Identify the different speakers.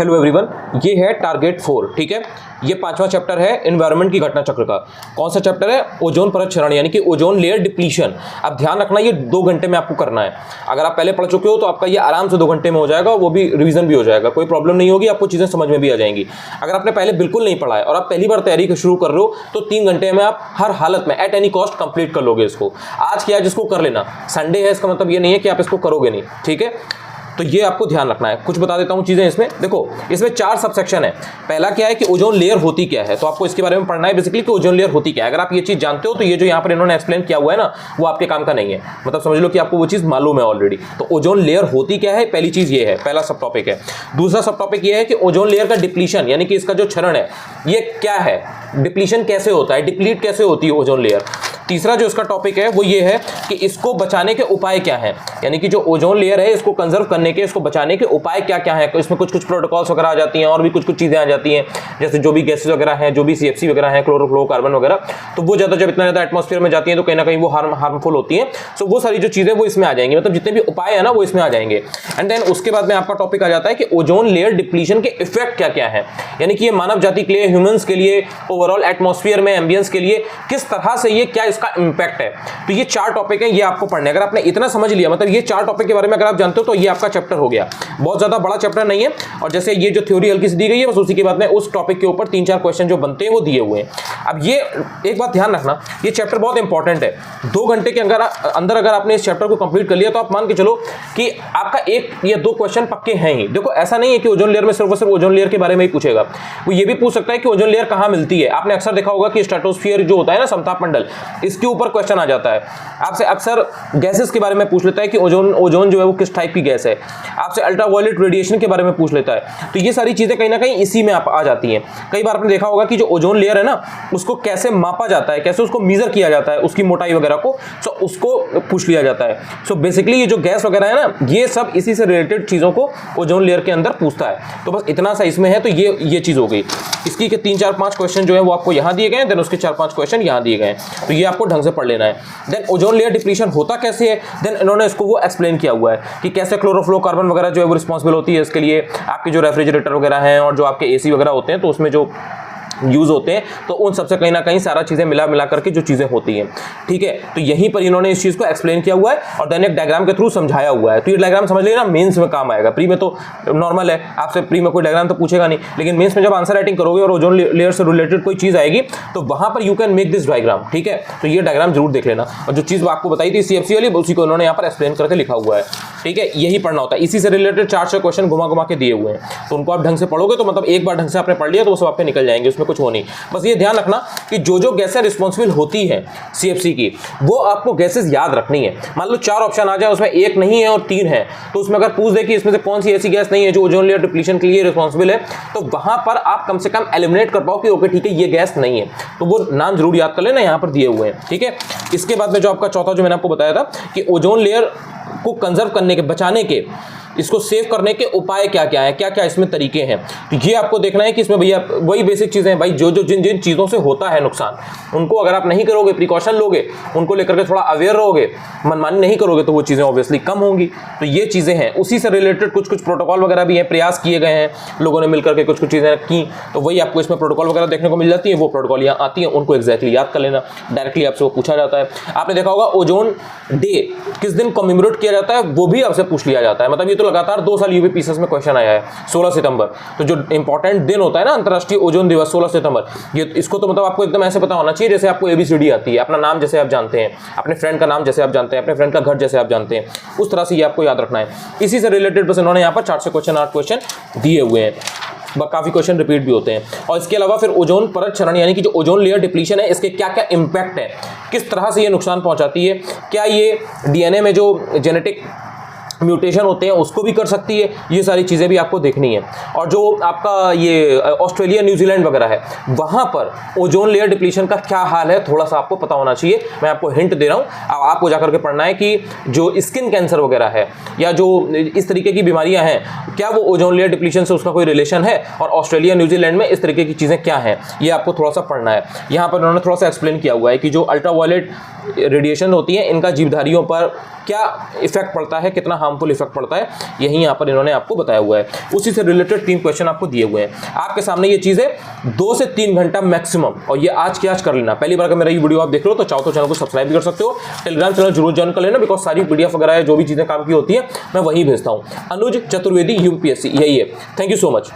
Speaker 1: Hello everyone, ये है target 4। ठीक है, ये 5वां चैप्टर है एनवायरनमेंट की घटना चक्र का। कौन सा चैप्टर है? ओजोन परत क्षरण यानी कि ओजोन लेयर डिप्लीशन। अब ध्यान रखना, ये 2 घंटे में आपको करना है। अगर आप पहले पढ़ चुके हो तो आपका ये आराम से 2 घंटे में हो जाएगा, वो भी रिवीजन भी हो जाएगा, कोई प्रॉब्लम नहीं होगी, आपको चीजें समझ में भी आ जाएंगी। अगर आपने पहले बिल्कुल नहीं पढ़ा है और आप पहली बार तैयारी शुरू कर रहे हो तो 3 घंटे में आप हर हालत में एट एनी कॉस्ट कंप्लीट कर लोगे इसको। आज क्या है, जिसको कर लेना, संडे है, इसका मतलब ये नहीं है कि आप इसको करोगे नहीं। ठीक है, तो ये आपको ध्यान रखना है। कुछ बता देता हूं चीजें इसमें। देखो, इसमें 4 सबसेक्शन है। पहला क्या है कि ओजोन लेयर होती क्या है, तो आपको इसके बारे में पढ़ना है बेसिकली कि ओजोन लेयर होती क्या है। अगर आप ये चीज जानते हो तो ये जो यहाँ पर इन्होंने एक्सप्लेन किया हुआ है ना, वो आपके काम का नहीं है। मतलब समझ लो कि आपको वो चीज मालूम है ऑलरेडी। तो ओजोन लेयर होती क्या है, पहली चीज ये है, पहला सब टॉपिक है। दूसरा सब टॉपिक ये है कि ओजोन लेयर का डिप्लीशन यानी कि इसका जो क्षरण है ये क्या है, डिप्लीशन कैसे होता है, डिप्लीट कैसे होती है ओजोन लेयर। तीसरा जो इसका टॉपिक है वो ये है कि इसको बचाने के उपाय क्या हैं, यानी कि जो ओजोन लेयर है इसको कंजर्व करने के, इसको बचाने के उपाय क्या क्या हैं। इसमें कुछ कुछ प्रोटोकॉल्स वगैरह आ जाती हैं और भी कुछ कुछ चीजें आ जाती हैं, जैसे जो भी गैसेस वगैरह हैं, जो भी CFC वगैरह हैं, क्लोरोफ्लोरोकार्बन वगैरह, तो वो ज्यादा जब इतना ज्यादा एटमॉस्फेयर में जाती हैं तो कहीं ना कहीं वो हार्मफुल होती हैं। सो वो सारी जो चीजें वो इसमें आ जाएंगी, मतलब जितने भी उपाय है ना वो इसमें आ जाएंगे। एंड देन उसके बाद में आपका टॉपिक आ जाता है कि ओजोन लेयर डिप्लीशन के इफेक्ट क्या क्या है, यानी कि ये मानव जाति के लिए, ह्यूमंस के लिए, ओवरऑल एटमॉस्फेयर में एम्बियंस के लिए किस तरह से ये, क्या इसका इंपैक्ट है। तो ये 4 टॉपिक हैं, ये आपको पढ़ने। अगर आपने इतना समझ लिया, मतलब ये 4 टॉपिक के बारे में अगर आप जानते हो तो ये आपका चैप्टर हो गया। बहुत ज्यादा बड़ा चैप्टर नहीं है, और जैसे ये जो थ्योरी हल्की सी दी गई है बस उसी के बाद में उस टॉपिक के ऊपर 3-4 क्वेश्चन जो बनते हैं वो दिए हुए हैं। अब ये एक बात ध्यान रखना, ये चैप्टर बहुत इंपॉर्टेंट है। 2 घंटे के अंदर अगर आपने इस चैप्टर को कंप्लीट कर लिया तो आप मान के चलो कि आपका 1 या 2 क्वेश्चन पक्के हैं ही। देखो, ऐसा नहीं है कि ओजोन लेयर में सिर्फ ओजोन लेयर के बारे में ही पूछेगा, वो ये भी पूछ सकता है कि ओजोन लेयर कहां मिलती है। आपने अक्सर देखा होगा कि स्ट्रेटोस्फीयर जो होता है ना, समताप मंडल, इसके ऊपर क्वेश्चन आ जाता है। आपसे अक्सर गैसेस के बारे में पूछ लेता है कि ओजोन जो है वो किस टाइप की गैस है। आपसे अल्ट्रावायलेट रेडिएशन के बारे में पूछ लेता है। तो ये सारी चीजें कहीं ना कहीं इसी में आ जाती हैं। कई बार आपने देखा होगा कि जो ओजोन लेयर है ना, उसको कैसे मापा जाता है, कैसे उसको मेजर किया जाता है, उसकी मोटाई वगैरह को, सो उसको पूछ लिया जाता है। सो बेसिकली ये जो गैस वगैरह है ना, ये सब इसी से रिलेटेड चीजों को ओजोन लेयर के अंदर पूछता है। तो बस इतना सा इसमें है, तो ये चीज हो गई। इसकी के 3-4-5 क्वेश्चन जो है वो आपको यहां दिए गए हैं, देन उसके 4-5 क्वेश्चन यहां दिए गए हैं। तो ये आपको ढंग से पढ़ लेना है। देन ओजोन लेयर डिप्लीशन होता कैसे है, देन इन्होंने इसको वो एक्सप्लेन किया हुआ है कि कैसे क्लोरोफ्लोरोकार्बन वगैरह जो है वो रिस्पांसिबल होती है इसके लिए। आपके जो रेफ्रिजरेटर वगैरह हैं और जो आपके AC वगैरह होते हैं तो उसमें जो यूज होते हैं, तो उन सबसे कहीं ना कहीं सारा चीजें मिला करके जो चीजें होती हैं। ठीक है, तो यहीं पर इन्होंने इस चीज को एक्सप्लेन किया हुआ है और देन एक डायग्राम के थ्रू समझाया हुआ है। तो ये डायग्राम समझ लेना, मेंस में काम आएगा। प्री में तो नॉर्मल है, आपसे प्री में कोई डायग्राम तो पूछेगा नहीं, लेकिन मेंस में जब आंसर राइटिंग करोगे और ओजोन लेयर से रिलेटेड कोई चीज आएगी तो वहां पर you can make this diagram. ठीक है, तो ये डायग्राम जरूर देख लेना। और जो चीज आपको बताई थी CFC वाली, उसी को उन्होंने यहाँ पर एक्सप्लेन करके लिखा हुआ है। ठीक है, यही पढ़ना होता है। इसी से रिलेटेड 4-6 क्वेश्चन घुमा के दिए हुए हैं, तो उनको आप ढंग से पढ़ोगे तो मतलब एक बार ढंग से आपने पढ़ लिया तो वो सब आपके निकल जाएंगे, उसमें कुछ हो नहीं। बस ये ध्यान रखना कि जो गैसें रिस्पांसिबल होती है CFC की, वो आपको गैसेस याद रखनी है। मान लो 4 ऑप्शन आ जाए, उसमें 1 नहीं है और 3 है, तो उसमें अगर पूछ दे कि इसमें से कौन सी ऐसी गैस नहीं है जो ओजोन लेयर डिप्लीशन के लिए रिस्पांसिबल है, तो वहां पर आप कम से कम एलिमिनेट कर पाओ कि ओके ठीक है ये गैस नहीं है, तो वो नाम जरूर याद कर लेना, यहां पर दिए हुए हैं। ठीक है, इसके बाद में जो आपका चौथा जो मैंने आपको बताया था कि ओजोन लेयर को कंजर्व करने के, बचाने के, इसको सेव करने के उपाय क्या क्या है, क्या क्या इसमें तरीके हैं, तो ये आपको देखना है कि इसमें भैया वही बेसिक चीजें हैं भाई, जो जिन चीजों से होता है नुकसान, उनको अगर आप नहीं करोगे, प्रिकॉशन लोगे, उनको लेकर के थोड़ा अवेयर रहोगे, मनमानी नहीं करोगे, तो वो चीजें ऑब्वियसली कम होंगी। तो ये चीजें हैं, उसी से रिलेटेड कुछ कुछ प्रोटोकॉल वगैरह भी हैं, प्रयास किए गए हैं लोगों ने मिलकर के, कुछ कुछ चीजें की, तो वही आपको इसमें प्रोटोकॉल वगैरह देखने को मिल जाती है। वो प्रोटोकॉल यहाँ आती है, उनको एक्जैक्टली याद कर लेना, डायरेक्टली आपसे वो पूछा जाता है। आपने देखा होगा ओजोन डे किस दिन कमेमोरेट किया जाता है, वो भी आपसे पूछ लिया जाता है। मतलब ये तो लगातार 2 साल यूपीएससी में क्वेश्चन आया है। 16 सितंबर, तो जो इंपॉर्टेंट दिन होता है ना, अंतरराष्ट्रीय ओजोन दिवस 16 सितंबर, ये इसको तो मतलब आपको एकदम ऐसे पता होना चाहिए जैसे आपको ABCD आती है, अपना नाम जैसे आप जानते हैं, अपने फ्रेंड का नाम जैसे आप जानते हैं, अपने फ्रेंड का घर जैसे आप जानते हैं, उस तरह से ये आपको याद रखना है। इसी से रिलेटेड बस इन्होंने यहाँ पर 4 से क्वेश्चन 8 क्वेश्चन दिए हुए हैं, काफी क्वेश्चन रिपीट भी होते हैं। और इसके अलावा फिर ओजोन परत क्षरण यानी कि जो ओजोन लेयर डिप्लीशन है, इसके क्या क्या इंपैक्ट है, किस तरह से ये नुकसान पहुंचाती है, क्या ये DNA में जो जेनेटिक म्यूटेशन होते हैं उसको भी कर सकती है, ये सारी चीज़ें भी आपको देखनी है। और जो आपका ये ऑस्ट्रेलिया न्यूजीलैंड वगैरह है, वहाँ पर ओजोन लेयर डिप्लीशन का क्या हाल है थोड़ा सा आपको पता होना चाहिए। मैं आपको हिंट दे रहा हूँ, अब आपको जाकर के पढ़ना है कि जो स्किन कैंसर वगैरह है या जो इस तरीके की बीमारियाँ हैं, क्या वो ओजोन लेयर डिप्लीशन से उसका कोई रिलेशन है, और ऑस्ट्रेलिया न्यूजीलैंड में इस तरीके की चीज़ें क्या हैं, ये आपको थोड़ा सा पढ़ना है। यहाँ पर उन्होंने थोड़ा सा एक्सप्लेन किया हुआ है कि जो अल्ट्रावायलेट रेडिएशन होती है, इनका जीवधारियों पर क्या इफेक्ट पड़ता है, कितना हार्मफुल इफेक्ट पड़ता है, यही यहाँ पर इन्होंने आपको बताया हुआ है। उसी से रिलेटेड 3 क्वेश्चन आपको दिए हुए हैं आपके सामने। ये चीज़ है 2 से 3 घंटा मैक्सिमम, और ये आज के आज कर लेना। पहली बार अगर मेरा ये वीडियो आप देख रहे हो तो चाहो तो चैनल को सब्सक्राइब भी कर सकते हो, टेलीग्राम चैनल जरूर ज्वाइन कर लेना, बिकॉज सारी पीडीएफ वगैरह है, जो भी चीज़ें काम की होती है मैं वही भेजता हूँ। अनुज चतुर्वेदी यूपीएससी, यही है। Thank you so much.